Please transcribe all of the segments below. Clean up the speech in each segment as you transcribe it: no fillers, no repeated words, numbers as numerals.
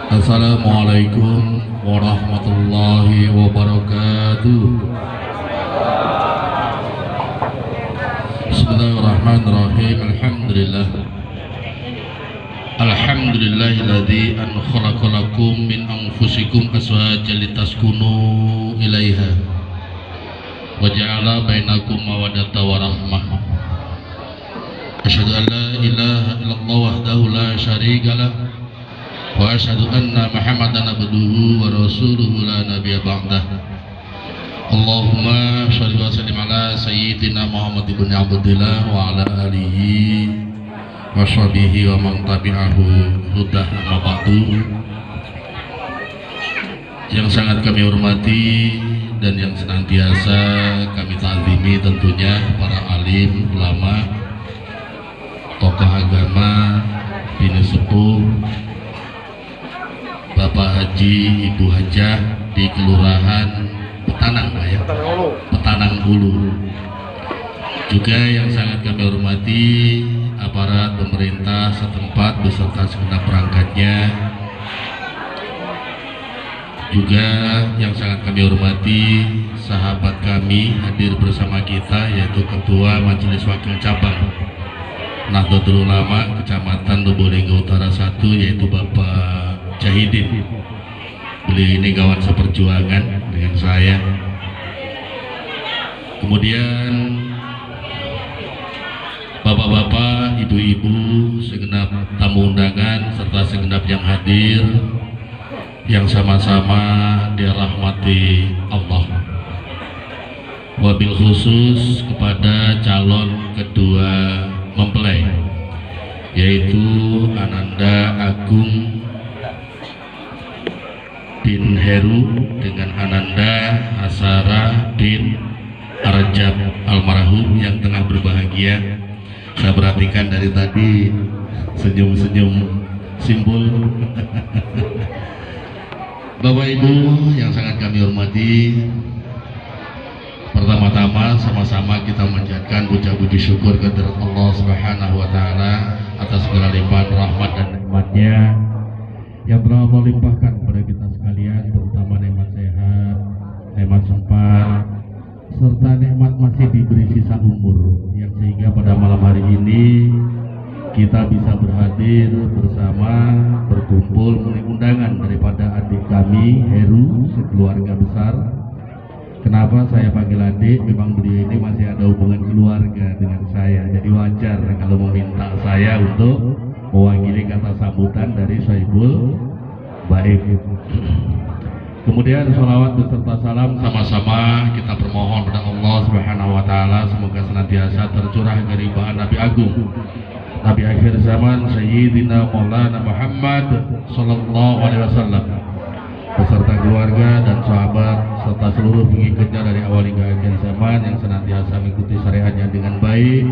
Assalamualaikum warahmatullahi wabarakatuh. Bismillahirrahmanirrahim. Alhamdulillahilladzi an khalaqalakum min anfusikum azwajan litaskunu ilaiha wa ja'ala bainakum mawaddatan wa rahmah. Asyhadu an la ilaha illallah wahdahu la syarika lah wa asyhadu anna Muhammadan abduhu wa rasuluhu la nabiyya ba'dah. Allahumma shalli wa sallim ala sayyidina Muhammad ibn Abdillah wa ala alihi wa sahbihi wa man tabi'ahu hudah amma ba'du. Yang sangat kami hormati dan yang senantiasa kami ta'zimi tentunya para alim, ulama, tokoh agama, bini sepuh, Bapak Haji, Ibu Hajah di Kelurahan Petanang, ya? Petanang Hulu. Juga yang sangat kami hormati aparat pemerintah setempat beserta segenap perangkatnya. Juga yang sangat kami hormati sahabat kami hadir bersama kita, yaitu Ketua Majelis Wakil Cabang Nahdlatul Ulama Kecamatan Lubulingga Utara 1, yaitu Bapak Jahidin. Beliau ini kawan seperjuangan dengan saya. Kemudian bapak-bapak, ibu-ibu, segenap tamu undangan serta segenap yang hadir yang sama-sama dirahmati Allah. Wabil khusus kepada calon kedua mempelai, yaitu Ananda Agung bin Heru dengan Ananda Hasara bin Arjab almarhum yang tengah berbahagia. Saya perhatikan dari tadi senyum-senyum simbol. Bapak Ibu yang sangat kami hormati, pertama-tama sama-sama kita menjadikan puja-puji syukur kehadirat Allah Subhanahu wa taala atas segala limpahan rahmat dan nikmatnya yang telah Allah limpahkan kepada kita sekalian, terutama nikmat sehat, nikmat sempat, serta nikmat masih diberi sisa umur, yang sehingga pada malam hari ini kita bisa berhadir bersama, berkumpul memenuhi undangan daripada adik kami Heru sekeluarga besar. Kenapa saya panggil adik? Memang beliau ini masih ada hubungan keluarga dengan saya, jadi wajar kalau meminta saya untuk mewakili kata sambutan dari Sohibul Baik. Kemudian sholawat beserta salam sama-sama kita permohon pada Allah Subhanahu wa taala, semoga senantiasa tercurah keribahan Nabi Agung, Nabi akhir zaman Sayyidina Maulana Muhammad sallallahu alaihi wasallam beserta keluarga dan sahabat serta seluruh pengikutnya dari awal hingga akhir zaman yang senantiasa mengikuti syariatnya dengan baik.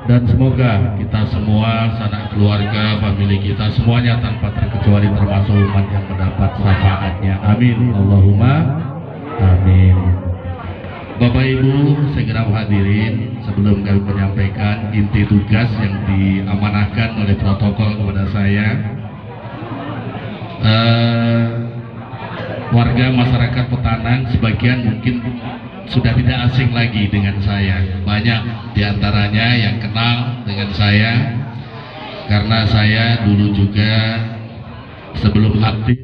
Dan semoga kita semua, sanak keluarga, famili kita semuanya tanpa terkecuali termasuk umat yang mendapat syafaatnya. Amin. Allahumma amin. Bapak Ibu segenap hadirin, sebelum kami menyampaikan inti tugas yang diamanahkan oleh protokol kepada saya, warga masyarakat Petanang sebagian mungkin sudah tidak asing lagi dengan saya. Banyak diantaranya yang kenal dengan saya karena saya dulu juga sebelum aktif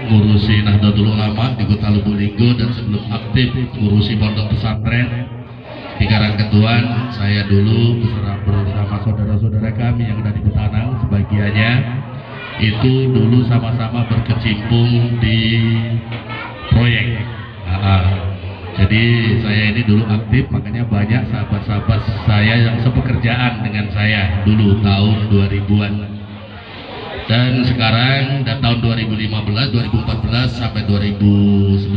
ngurusi Nahdlatul Ulama di Kota Lubulingga dan sebelum aktif ngurusi pondok pesantren di Karangketuan, saya dulu bersama saudara-saudara kami yang ada di Petanang sebagiannya itu dulu sama-sama berkecimpung di proyek. Jadi saya ini dulu aktif, makanya banyak sahabat-sahabat saya yang sepekerjaan dengan saya dulu tahun 2000-an. Dan sekarang dan tahun 2015, 2014 sampai 2019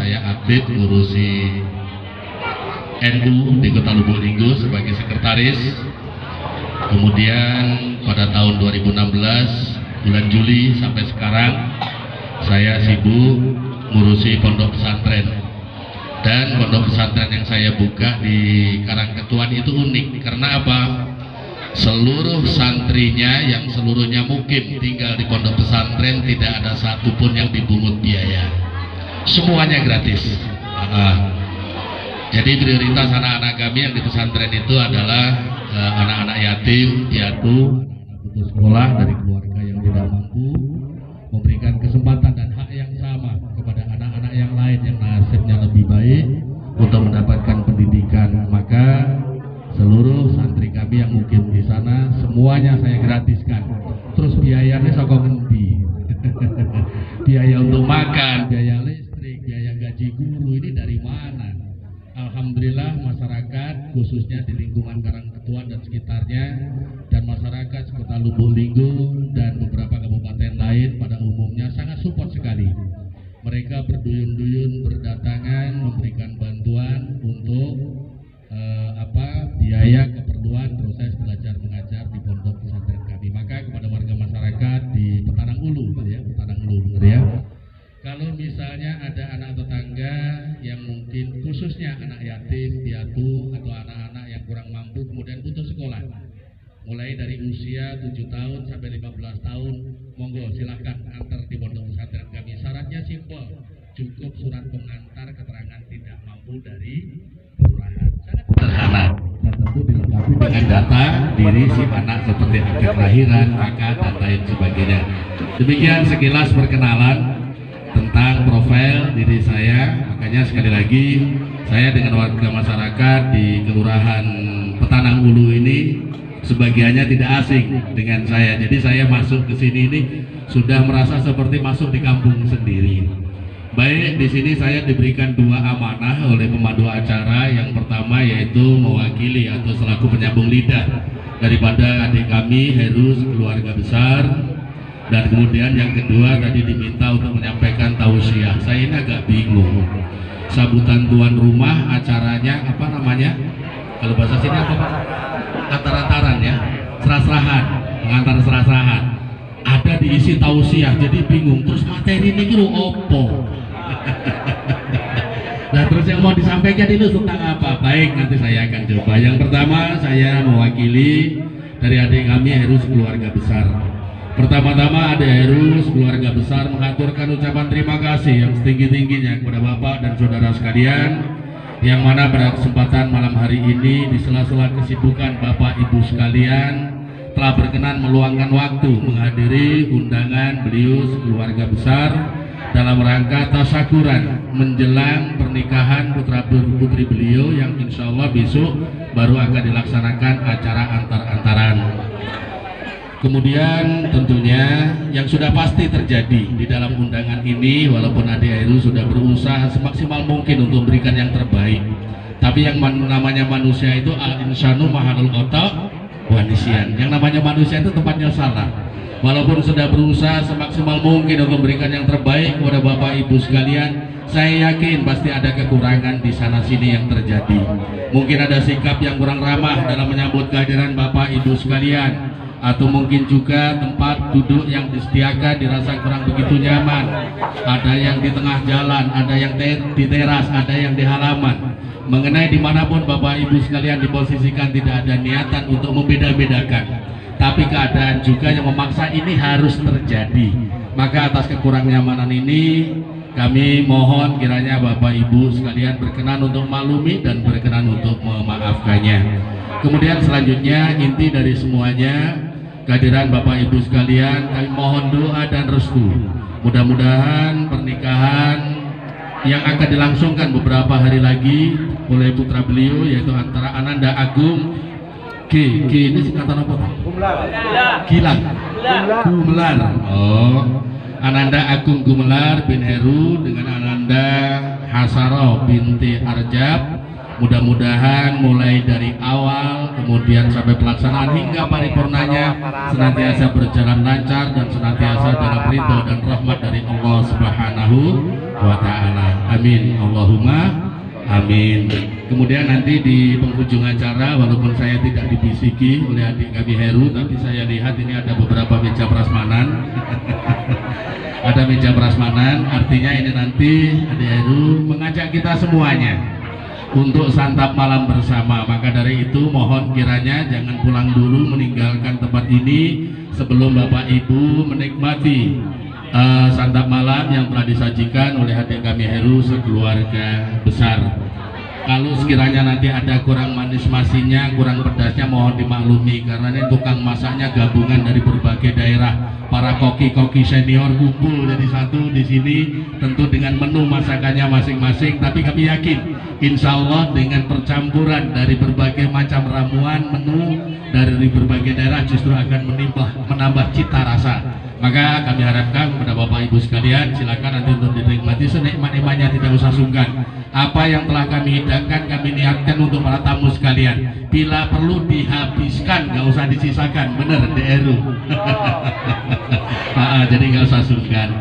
saya aktif ngurusi NU di Kota Lubulingga sebagai sekretaris. Kemudian pada tahun 2016 bulan Juli sampai sekarang saya sibuk ngurusi pondok pesantren. Dan pondok pesantren yang saya buka di Karangketuan itu unik karena apa? Seluruh santrinya yang seluruhnya mukim tinggal di pondok pesantren pesantren tidak ada satupun yang dipungut biaya, semuanya gratis. Jadi prioritas anak-anak kami yang di pesantren itu adalah anak-anak yatim, piatu, anak-anak putus sekolah dari keluarga yang tidak mampu, memberikan kesempatan dan hak yang sama kepada anak-anak yang lain yang nasibnya lebih baik untuk mendapatkan pendidikan. Maka seluruh santri kami yang mukim di sana semuanya saya gratiskan. Terus biayanya sokong ngendi? Biaya untuk makan, biaya listrik, biaya gaji guru ini dari mana? Alhamdulillah masyarakat khususnya di lingkungan Karangketuan dan sekitarnya dan masyarakat sekitar Lubuk Linggo dan beberapa kabupaten lain pada umumnya sangat support sekali. Mereka berduyun-duyun berdatangan memberikan bantuan untuk biaya keperluan proses belajar mengajar di pondok pesantren kami. Maka kepada warga masyarakat di Petarang Ulu, ya, Petarang Ulu, benar ya. Kalau misalnya ada anak tetangga yang mungkin khususnya anak yatim, piatu atau anak-anak yang kurang mampu kemudian putus sekolah, mulai dari usia 7 tahun sampai 15 tahun, monggo silahkan antar di pondok pesantren kami. Syaratnya simpel, cukup surat pengantar keterangan tidak mampu dari kelurahan. Sangat sederhana. Dan tentu dilengkapi dengan data diri si anak seperti akte kelahiran, kakak dan lain sebagainya. Demikian sekilas perkenalan tentang profil diri saya. Makanya sekali lagi saya dengan warga masyarakat di Kelurahan Petanang Ulu ini sebagiannya tidak asing dengan saya. Jadi saya masuk ke sini ini sudah merasa seperti masuk di kampung sendiri. Baik, di sini saya diberikan 2 amanah oleh pemandu acara. Yang pertama yaitu mewakili atau selaku penyambung lidah daripada adik kami Heru keluarga besar. Dan kemudian yang kedua tadi diminta untuk menyampaikan tausiah. Saya ini agak bingung. Sambutan tuan rumah acaranya apa namanya? Kalau bahasa sini apa Pak? Antar-antaran ya, serah-serahan, pengantar serah-serahan. Ada diisi tausiah, jadi bingung. Terus materi ini kira opo? Nah terus yang mau disampaikan itu tentang apa? Baik, nanti saya akan coba. Yang pertama saya mewakili dari adik kami Heru keluarga besar. Pertama-tama ada Heru keluarga besar mengaturkan ucapan terima kasih yang setinggi-tingginya kepada Bapak dan saudara sekalian, yang mana pada kesempatan malam hari ini di sela-sela kesibukan Bapak Ibu sekalian telah berkenan meluangkan waktu menghadiri undangan beliau keluarga besar dalam rangka tasyakuran menjelang pernikahan putra putri beliau yang insya Allah besok baru akan dilaksanakan acara antar-antaran. Kemudian tentunya yang sudah pasti terjadi di dalam undangan ini, walaupun Adik Heru sudah berusaha semaksimal mungkin untuk memberikan yang terbaik, tapi yang namanya manusia itu al-insanu mahalul otak wanisian. Yang namanya manusia itu tempatnya salah. Walaupun sudah berusaha semaksimal mungkin untuk memberikan yang terbaik kepada Bapak Ibu sekalian, saya yakin pasti ada kekurangan di sana sini yang terjadi. Mungkin ada sikap yang kurang ramah dalam menyambut kehadiran Bapak Ibu sekalian, atau mungkin juga tempat duduk yang disediakan dirasa kurang begitu nyaman. Ada yang di tengah jalan, ada yang di teras, ada yang di halaman. Mengenai dimanapun Bapak Ibu sekalian diposisikan, tidak ada niatan untuk membeda-bedakan, tapi keadaan juga yang memaksa ini harus terjadi. Maka atas kekurang nyamanan ini kami mohon kiranya Bapak Ibu sekalian berkenan untuk maklumi dan berkenan untuk memaafkannya. Kemudian selanjutnya inti dari semuanya, kehadiran Bapak Ibu sekalian, kami mohon doa dan restu. Mudah-mudahan pernikahan yang akan dilangsungkan beberapa hari lagi oleh putra beliau, yaitu antara Ananda Agung G ini singkatan apa Pak? Gilang Gumelar. Oh, Ananda Agung Gumelar bin Heru dengan Ananda Hasaro binti Arjab. Mudah-mudahan mulai dari awal kemudian sampai pelaksanaan hingga paripurnanya senantiasa berjalan lancar dan senantiasa dalam ridho dan rahmat dari Allah Subhanahu wa Ta'ala. Amin, Allahumma amin. Kemudian nanti di penghujung acara, walaupun saya tidak dibisiki oleh adik kami Heru, tapi saya lihat ini ada beberapa meja prasmanan. Ada meja prasmanan, artinya ini nanti adik Heru mengajak kita semuanya untuk santap malam bersama. Maka dari itu mohon kiranya jangan pulang dulu meninggalkan tempat ini sebelum Bapak Ibu menikmati santap malam yang telah disajikan oleh adik kami Heru sekeluarga besar. Kalau sekiranya nanti ada kurang manis masinya, kurang pedasnya, mohon dimaklumi karena ini tukang masaknya gabungan dari berbagai daerah. Para koki-koki senior kumpul jadi satu di sini, tentu dengan menu masakannya masing-masing. Tapi kami yakin, insya Allah dengan percampuran dari berbagai macam ramuan menu dari berbagai daerah justru akan menambah cita rasa. Maka kami harapkan kepada Bapak Ibu sekalian, silakan nanti untuk dinikmati senikmat-nikmatnya, tidak usah sungkan. Apa yang telah kami hidangkan, kami niatkan untuk para tamu sekalian. Bila perlu dihabiskan, nggak usah disisakan, bener DRU. Jadi nggak usah sungkan.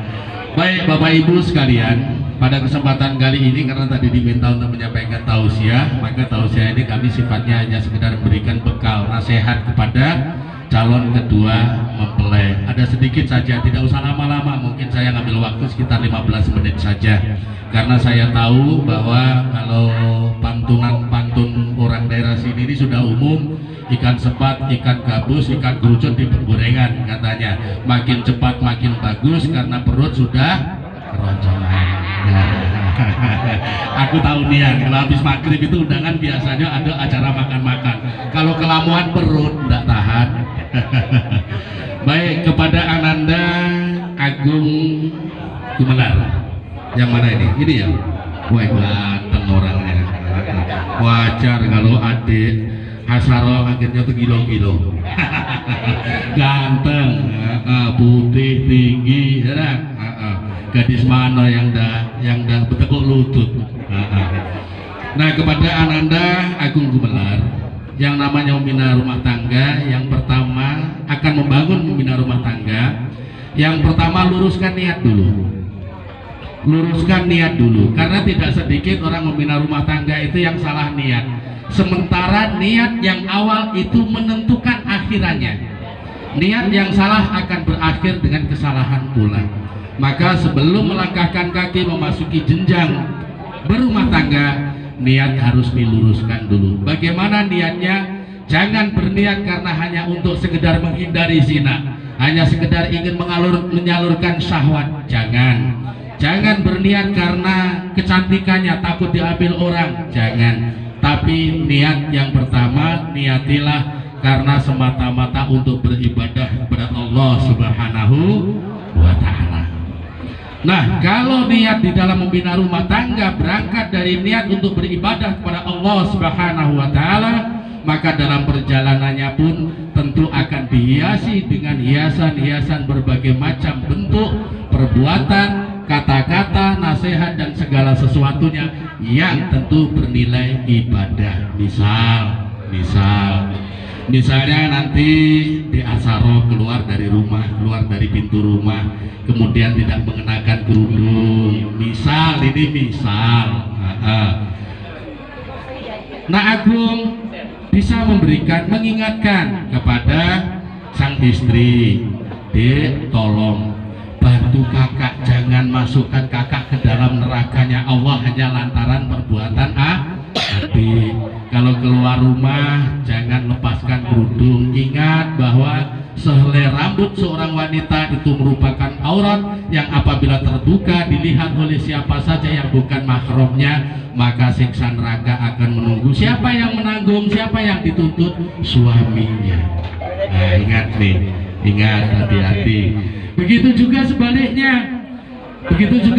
Baik Bapak Ibu sekalian, pada kesempatan kali ini karena tadi diminta untuk menyampaikan tausiah, maka tausiah ini kami sifatnya hanya sekedar memberikan bekal nasihat kepada calon kedua mempelai. Ada sedikit saja, tidak usah lama-lama, mungkin saya ngambil waktu sekitar 15 menit saja karena saya tahu bahwa kalau pantun orang daerah sini ini sudah umum, ikan sepat, ikan gabus, ikan gerucut di penggorengan katanya, makin cepat makin bagus karena perut sudah keroncongan. Aku tahu nih, kalau habis maghrib itu undangan biasanya ada acara makan-makan, kalau kelamuan perut tidak tahan. Baik, kepada Ananda Agung Gumelar, yang mana ini? Ini ya? Wah, ganteng orangnya. Wajar kalau adik Hasaro akhirnya tuh gilo-gilo. Ganteng, putih, tinggi, ya. Gadis mana yang dah bertekuk lutut. Nah, kepada Ananda Agung Gumelar, yang namanya membina rumah tangga, yang pertama akan membangun membina rumah tangga, yang pertama luruskan niat dulu. Luruskan niat dulu, karena tidak sedikit orang membina rumah tangga itu yang salah niat. Sementara niat yang awal itu menentukan akhirannya. Niat yang salah akan berakhir dengan kesalahan pula. Maka sebelum melangkahkan kaki memasuki jenjang berumah tangga, niat harus diluruskan dulu. Bagaimana niatnya? Jangan berniat karena hanya untuk sekedar menghindari zina, hanya sekedar ingin menyalurkan syahwat. Jangan berniat karena kecantikannya takut diambil orang. Jangan. Tapi niat yang pertama, niatilah karena semata-mata untuk beribadah kepada Allah Subhanahu wa Ta'ala. Nah, kalau niat di dalam membina rumah tangga berangkat dari niat untuk beribadah kepada Allah Subhanahu wa Ta'ala, maka dalam perjalanannya pun tentu akan dihiasi dengan hiasan-hiasan berbagai macam bentuk, perbuatan, kata-kata, nasihat dan segala sesuatunya yang tentu bernilai ibadah. Misalnya nanti di Asaro keluar dari rumah, keluar dari pintu rumah, kemudian tidak mengenakan kerudung. Misal. Nah, Agung bisa mengingatkan kepada sang istri, Dek, tolong bantu kakak, jangan masukkan kakak ke dalam nerakanya Allah hanya lantaran perbuatan adik. Kalau keluar rumah jangan lepaskan kerudung. Ingat bahwa sehelai rambut seorang wanita itu merupakan aurat yang apabila terbuka dilihat oleh siapa saja yang bukan mahramnya, maka siksa neraka akan menunggu. Siapa yang menanggung, siapa yang dituntut? Suaminya. Nah, ingat nih, hati-hati. Begitu juga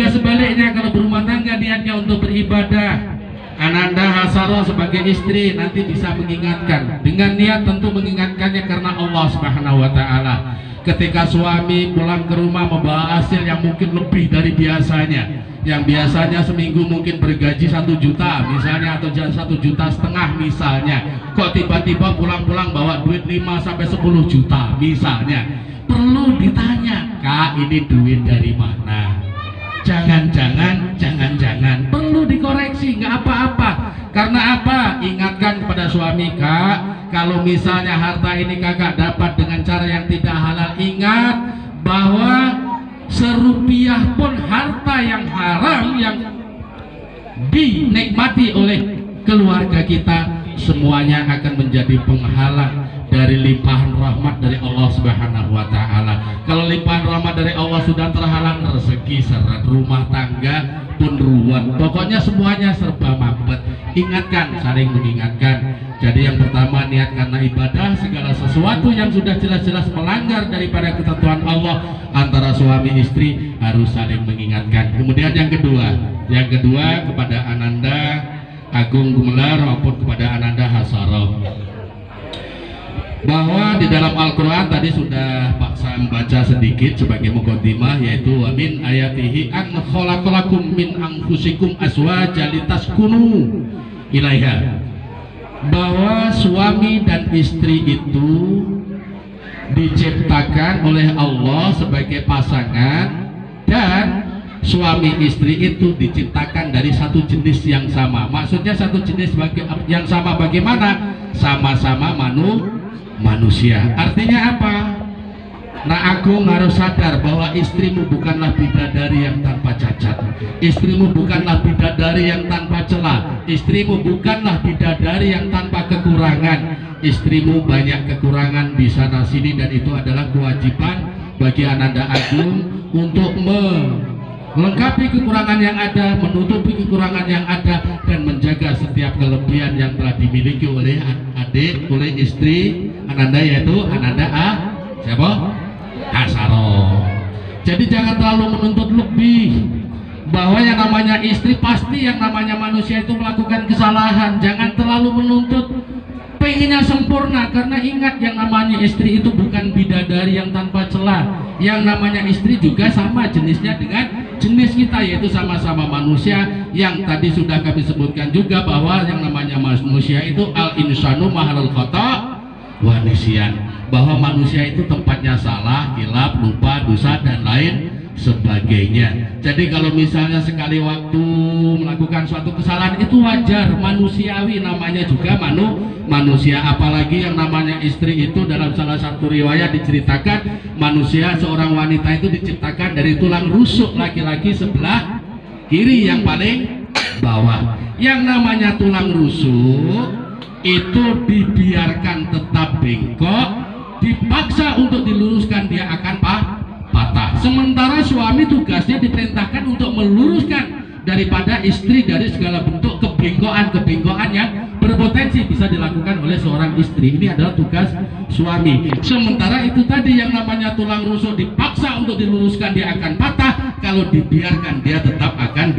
sebaliknya kalau berumah tangga niatnya untuk beribadah. Ananda Hasaro sebagai istri nanti bisa mengingatkan dengan niat, tentu mengingatkannya karena Allah Subhanahu wa Ta'ala. Ketika suami pulang ke rumah membawa hasil yang mungkin lebih dari biasanya, yang biasanya seminggu mungkin bergaji 1 juta misalnya, atau 1,5 juta misalnya, kok tiba-tiba pulang-pulang bawa duit 5-10 juta misalnya, perlu ditanya, Kak, ini duit dari mana? Jangan perlu dikoreksi, nggak apa-apa. Karena apa? Ingatkan kepada suami, Kak, kalau misalnya harta ini kakak dapat dengan cara yang tidak halal, ingat bahwa serupiah pun harta yang haram yang dinikmati oleh keluarga kita, semuanya akan menjadi penghalang dari limpahan rahmat dari Allah Subhanahu wa Ta'ala. Kalau limpahan rahmat dari Allah sudah terhalang, rezeki, seret, rumah tangga pun ruwet, pokoknya semuanya serba mampet. Ingatkan, saling mengingatkan. Jadi yang pertama, niat karena ibadah. Segala sesuatu yang sudah jelas-jelas melanggar daripada ketentuan Allah antara suami istri harus saling mengingatkan. Kemudian yang kedua kepada Ananda Agung Gumelar maupun kepada Ananda Hasaro, bahwa di dalam Al-Quran tadi sudah Pak Sam baca sedikit sebagai muqaddimah, yaitu wa min ayatihi an khalaqalakum min anfusikum azwajan litaskunu ilaiha, bahwa suami dan istri itu diciptakan oleh Allah sebagai pasangan, dan suami istri itu diciptakan dari satu jenis yang sama. Maksudnya satu jenis yang sama bagaimana? Sama-sama manusia. Artinya apa? Nah, Agung harus sadar bahwa istrimu bukanlah bidadari yang tanpa cacat, istrimu bukanlah bidadari yang tanpa celah, istrimu bukanlah bidadari yang tanpa kekurangan. Istrimu banyak kekurangan di sana sini, dan itu adalah kewajiban bagi Ananda Agung untuk melengkapi kekurangan yang ada, menutupi kekurangan yang ada, dan menjaga setiap kelebihan yang telah dimiliki oleh oleh istri Ananda, yaitu Ananda siapa? Hasaro. Jadi jangan terlalu menuntut lebih, bahwa yang namanya istri pasti yang namanya manusia itu melakukan kesalahan. Jangan terlalu menuntut pengennya sempurna, karena ingat yang namanya istri itu bukan bidadari yang tanpa celah. Yang namanya istri juga sama jenisnya dengan jenis kita, yaitu sama-sama manusia. Yang tadi sudah kami sebutkan juga bahwa yang namanya manusia itu al-insanu mahalul khata wa nisyan, bahwa manusia itu tempatnya salah, hilaf, lupa, dosa, dan lain sebagainya. Jadi kalau misalnya sekali waktu melakukan suatu kesalahan itu wajar, manusiawi, namanya juga manusia. Apalagi yang namanya istri itu dalam salah satu riwayat diceritakan, manusia, seorang wanita itu diciptakan dari tulang rusuk laki-laki sebelah kiri yang paling bawah. Yang namanya tulang rusuk itu dibiarkan tetap bengkok, dipaksa untuk diluruskan dia akan patah. Sementara suami tugasnya diperintahkan untuk meluruskan daripada istri dari segala bentuk kebengkokan yang berpotensi bisa dilakukan oleh seorang istri. Ini adalah tugas suami. Sementara itu tadi yang namanya tulang rusuk dipaksa untuk diluruskan dia akan patah, kalau dibiarkan dia tetap akan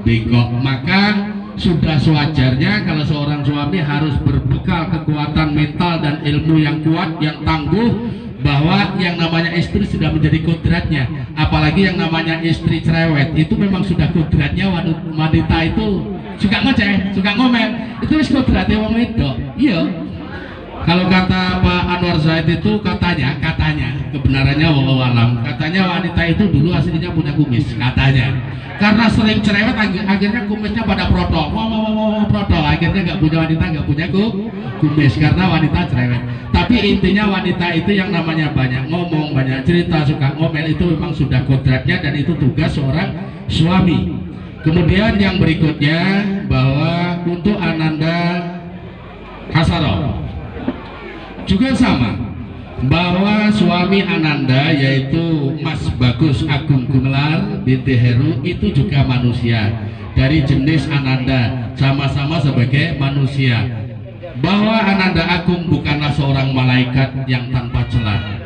bengkok. Maka sudah sewajarnya kalau seorang suami harus berbekal kekuatan mental dan ilmu yang kuat, yang tangguh, bahwa yang namanya istri sudah menjadi kodratnya. Apalagi yang namanya istri cerewet itu memang sudah kodratnya. Wanita itu suka ngoceh, suka ngomel, itu wis kodratnya wong wedok. Iya. Kalau kata Pak Anwar Zaid itu katanya kebenarannya wallahu alam, katanya wanita itu dulu aslinya punya kumis, katanya. Karena sering cerewet akhirnya kumisnya pada protol, akhirnya wanita nggak punya kumis karena wanita cerewet. Tapi intinya wanita itu yang namanya banyak ngomong, banyak cerita, suka ngomel, itu memang sudah kodratnya, dan itu tugas seorang suami. Kemudian yang berikutnya, bahwa untuk Ananda Hasaro juga sama, bahwa suami Ananda yaitu Mas Bagus Agung Gumelar binti Heru itu juga manusia dari jenis Ananda, sama-sama sebagai manusia. Bahwa Ananda Agung bukanlah seorang malaikat yang tanpa celah,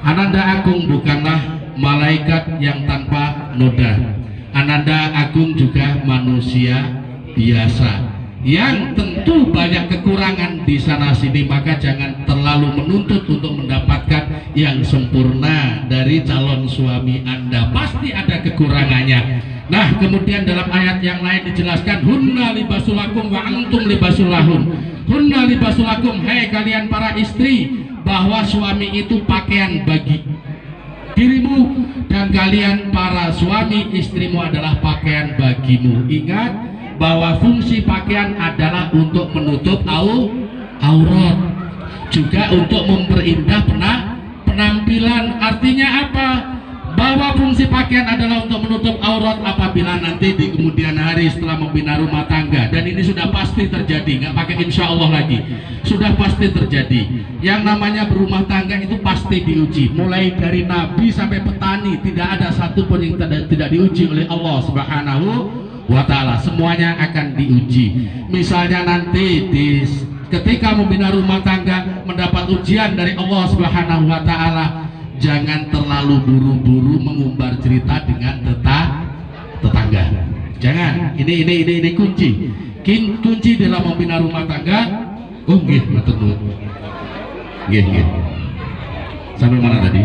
Ananda Agung bukanlah malaikat yang tanpa noda. Ananda Agung juga manusia biasa yang tentu banyak kekurangan di sana sini, maka jangan terlalu menuntut untuk mendapatkan yang sempurna dari calon suami Anda. Pasti ada kekurangannya. Nah, kemudian dalam ayat yang lain dijelaskan, hunna libasulakum wa antum libasulahun. Hunna libasulakum, hei kalian para istri, bahwa suami itu pakaian bagi dirimu, dan kalian para suami, istrimu adalah pakaian bagimu. Ingat bahwa fungsi pakaian adalah untuk menutup aurat, juga untuk memperindah penampilan. Artinya apa? Bahwa fungsi pakaian adalah untuk menutup aurat apabila nanti di kemudian hari setelah membina rumah tangga, dan ini sudah pasti terjadi, nggak pakai insya Allah lagi, sudah pasti terjadi. Yang namanya berumah tangga itu pasti diuji, mulai dari nabi sampai petani, tidak ada satupun yang tidak diuji oleh Allah Subhanahu wa ta'ala, semuanya akan diuji. Misalnya nanti ketika membina rumah tangga mendapat ujian dari Allah Subhanahu wa ta'ala, jangan terlalu buru-buru mengumbar cerita dengan tetangga. Jangan. Ini kunci. Kunci dalam membina rumah tangga. Oh nggih, matur nuwun. Nggih. Sampai mana tadi?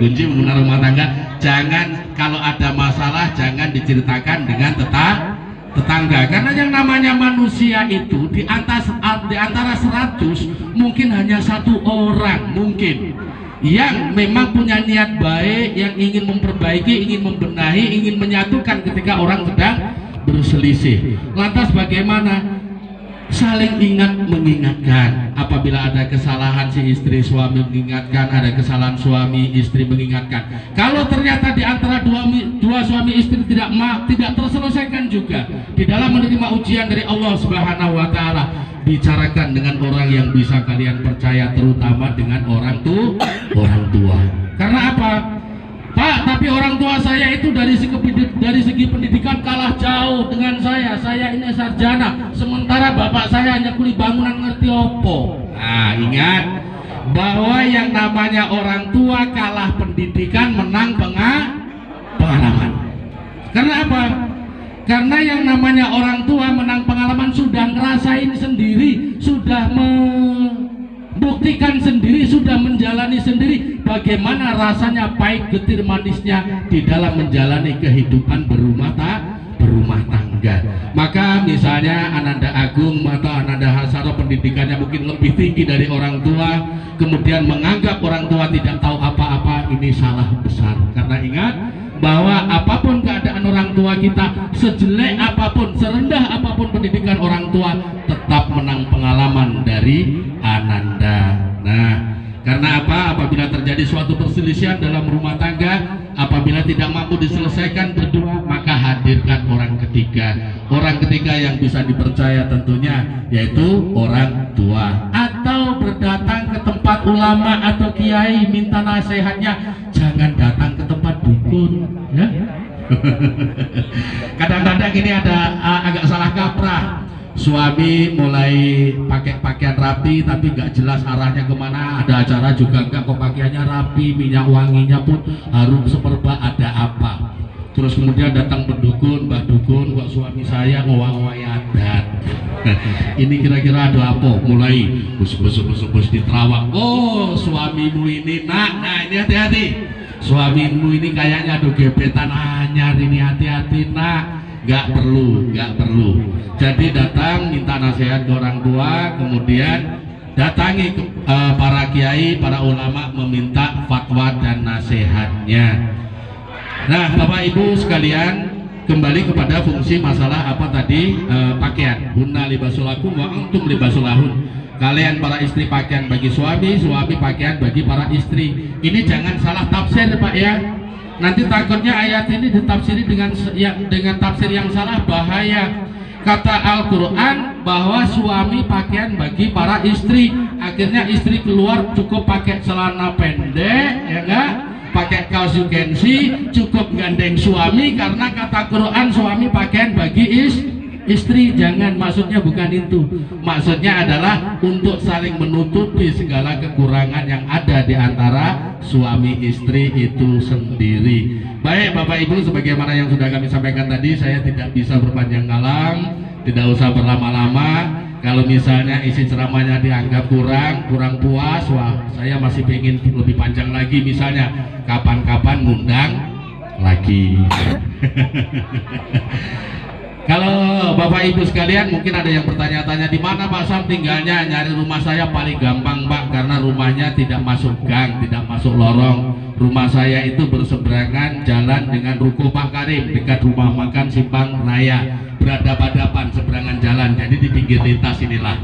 Kunci membina rumah tangga, jangan kalau ada masalah jangan diceritakan dengan tetangga, karena yang namanya manusia itu di antara 100 mungkin hanya 1 orang mungkin yang memang punya niat baik, yang ingin memperbaiki, ingin membenahi, ingin menyatukan ketika orang sedang berselisih. Lantas bagaimana? Saling ingat mengingatkan. Apabila ada kesalahan si istri, suami mengingatkan. Ada kesalahan suami, istri mengingatkan. Kalau ternyata di antara dua suami istri tidak terselesaikan juga di dalam menerima ujian dari Allah Subhanahu wa ta'ala, bicarakan dengan orang yang bisa kalian percaya, terutama dengan orang tua. Karena apa? Pak, tapi orang tua saya itu dari segi pendidikan kalah jauh dengan saya. Saya ini sarjana, sementara bapak saya hanya kuli bangunan, ngerti opo. Nah, ingat bahwa yang namanya orang tua kalah pendidikan menang pengalaman. Karena apa? Karena yang namanya orang tua menang pengalaman, sudah ngerasain sendiri, sudah membuktikan sendiri, sudah menjalani sendiri bagaimana rasanya pahit getir manisnya di dalam menjalani kehidupan berumah tangga. Maka misalnya Ananda Agung atau Ananda Hasaro pendidikannya mungkin lebih tinggi dari orang tua, kemudian menganggap orang tua tidak tahu apa-apa, ini salah besar. Karena ingat bahwa apapun keadaan orang tua kita, sejelek apapun, serendah apapun pendidikan orang tua, tetap menang pengalaman dari Ananda. Nah, karena apa? Apabila terjadi suatu perselisihan dalam rumah tangga, apabila tidak mampu diselesaikan berdua, maka hadirkan orang ketiga. Orang ketiga yang bisa dipercaya tentunya yaitu orang tua. Atau berdatang ke tempat ulama atau kiai minta nasihatnya, jangan datang ke tempat dukun, ya. Kadang-kadang ini ada agak salah kaprah. Suami mulai pakai pakaian rapi tapi nggak jelas arahnya kemana. Ada acara juga enggak kok pakaiannya rapi, minyak wanginya pun harum semerbak, ada apa? Terus kemudian datang pendukun, mbah dukun, kok suami saya ngowang-ngowai adat. Ini kira-kira ada apa? Mulai bus di terawang. Oh, suamimu ini nak, nah ini hati-hati. Suamimu ini kayaknya ada gebetan anyar, ini hati-hati nak. Nggak perlu. Jadi datang minta nasihat ke orang tua, kemudian datangi para kiai, para ulama meminta fatwa dan nasihatnya. Nah, Bapak Ibu sekalian, kembali kepada fungsi masalah apa tadi, pakaian. Hunna libasul lakum wa antum libasul lahun. Kalian para istri pakaian bagi suami, suami pakaian bagi para istri. Ini jangan salah tafsir, Pak, ya. Nanti takutnya ayat ini ditafsiri dengan tafsir yang salah, bahaya. Kata Al-Quran bahwa suami pakaian bagi para istri, akhirnya istri keluar cukup pakai celana pendek, ya enggak? Pakai kaos jugensi, cukup gandeng suami, karena kata Quran suami pakaian bagi istri. Jangan, maksudnya bukan itu. Maksudnya adalah untuk saling menutupi segala kekurangan yang ada di antara suami istri itu sendiri. Baik Bapak Ibu, sebagaimana yang sudah kami sampaikan tadi, saya tidak bisa berpanjang kalam, tidak usah berlama-lama. Kalau misalnya isi ceramahnya dianggap kurang puas, wah saya masih pengen lebih panjang lagi. Misalnya kapan-kapan ngundang lagi. Kalau Bapak Ibu sekalian mungkin ada yang bertanya-tanya, di mana Pak Sam tinggalnya? Nyari rumah saya paling gampang Pak, karena rumahnya tidak masuk gang, tidak masuk lorong. Rumah saya itu berseberangan jalan dengan Ruko Pak Karim, dekat rumah makan Simpang Raya. berhadapan-hadapan seberangan jalan, jadi di pinggir lintas inilah.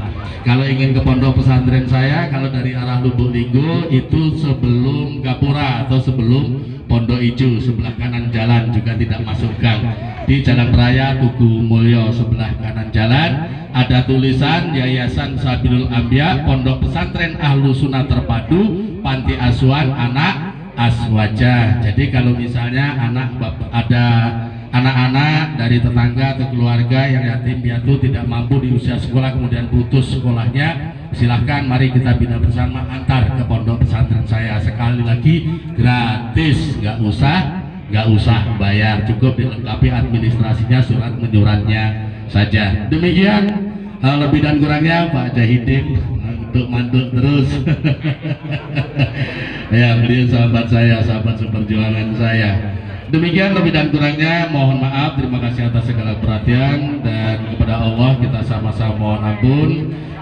Kalau ingin ke pondok pesantren saya, kalau dari arah Lubuk Linggo itu sebelum Gapura atau sebelum Pondok Ijo, sebelah kanan jalan, juga tidak masuk gang. Di Jalan Raya Tugu Mulyo sebelah kanan jalan ada tulisan Yayasan Sabilul Ambia Pondok Pesantren Ahlu Sunnah Terpadu Panti Asuhan Anak Aswaja. Jadi kalau misalnya ada anak-anak dari tetangga atau keluarga yang yatim piatu tidak mampu di usia sekolah kemudian putus sekolahnya, silahkan mari kita bina bersama, antar ke pondok pesantren saya. Sekali lagi gratis, nggak usah bayar, cukup dilengkapi administrasinya, surat menyuratnya saja. Demikian lebih dan kurangnya Pak Jahidin untuk mantuk terus. Ya, beliau sahabat saya, sahabat seperjuangan saya. Demikian lebih dan kurangnya, mohon maaf, terima kasih atas segala perhatian, dan kepada Allah kita sama-sama mohon ampun.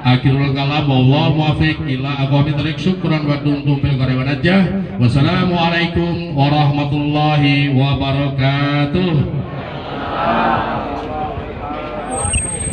Akhirul kalam, wallahu muwaffiq ila aqwamit thoriq. Syukran wa dumtum fil khairi wa najah. Wassalamualaikum warahmatullahi wabarakatuh.